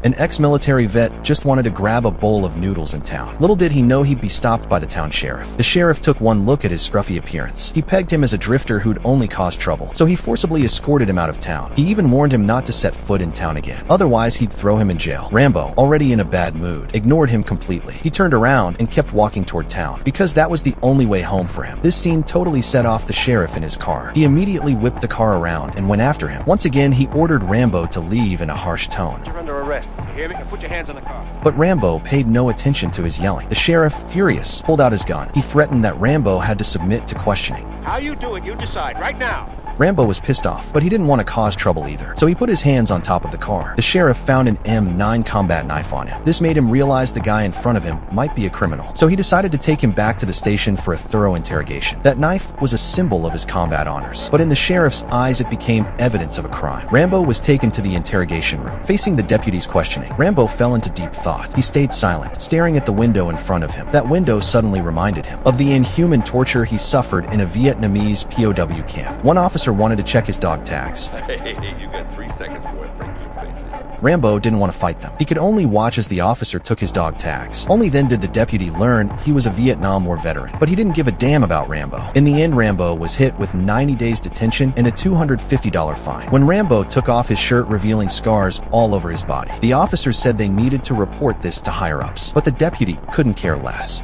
An ex-military vet just wanted to grab a bowl of noodles in town. Little did he know he'd be stopped by the town sheriff. The sheriff took one look at his scruffy appearance. He pegged him as a drifter who'd only cause trouble, so he forcibly escorted him out of town. He even warned him not to set foot in town again. Otherwise, he'd throw him in jail. Rambo, already in a bad mood, ignored him completely. He turned around and kept walking toward town, because that was the only way home for him. This scene totally set off the sheriff in his car. He immediately whipped the car around and went after him. Once again, he ordered Rambo to leave in a harsh tone. You're under arrest. You hear me? Now put your hands on the car. But Rambo paid no attention to his yelling. The sheriff, furious, pulled out his gun. He threatened that Rambo had to submit to questioning. How you do it, you decide right now. Rambo was pissed off, but he didn't want to cause trouble either, so he put his hands on top of the car. The sheriff found an M9 combat knife on him. This made him realize the guy in front of him might be a criminal, so he decided to take him back to the station for a thorough interrogation. That knife was a symbol of his combat honors, but in the sheriff's eyes it became evidence of a crime. Rambo was taken to the interrogation room. Facing the deputy's questioning, Rambo fell into deep thought. He stayed silent, staring at the window in front of him. That window suddenly reminded him of the inhuman torture he suffered in a Vietnamese POW camp. One officer wanted to check his dog tags. Hey, you got 3 seconds before I break your face in. Rambo didn't want to fight them. He could only watch as the officer took his dog tags. Only then did the deputy learn he was a Vietnam War veteran. But he didn't give a damn about Rambo. In the end, Rambo was hit with 90 days detention and a $250 fine. When Rambo took off his shirt, revealing scars all over his body, the officers said they needed to report this to higher-ups, but the deputy couldn't care less.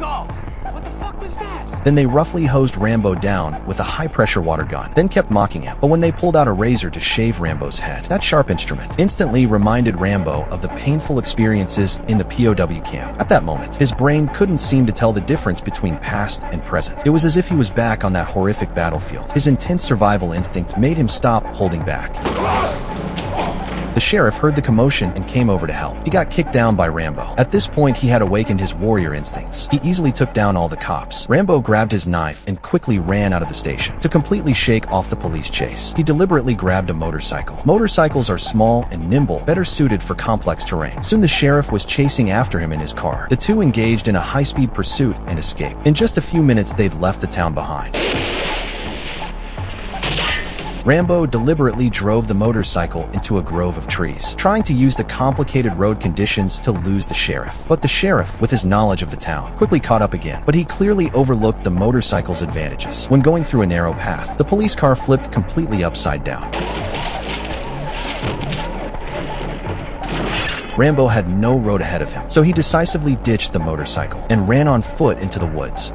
Galt, what the fuck was that? Then they roughly hosed Rambo down with a high-pressure water gun, then kept mocking him. But when they pulled out a razor to shave Rambo's head, that sharp instrument instantly reminded Rambo of the painful experiences in the POW camp. At that moment, his brain couldn't seem to tell the difference between past and present. It was as if he was back on that horrific battlefield. His intense survival instinct made him stop holding back. The sheriff heard the commotion and came over to help. He got kicked down by Rambo. At this point, he had awakened his warrior instincts. He easily took down all the cops. Rambo grabbed his knife and quickly ran out of the station. To completely shake off the police chase, he deliberately grabbed a motorcycle. Motorcycles are small and nimble, better suited for complex terrain. Soon the sheriff was chasing after him in his car. The two engaged in a high-speed pursuit and escaped. In just a few minutes, they'd left the town behind. Rambo deliberately drove the motorcycle into a grove of trees, trying to use the complicated road conditions to lose the sheriff. But the sheriff, with his knowledge of the town, quickly caught up again. But he clearly overlooked the motorcycle's advantages. When going through a narrow path, the police car flipped completely upside down. Rambo had no road ahead of him, so he decisively ditched the motorcycle and ran on foot into the woods.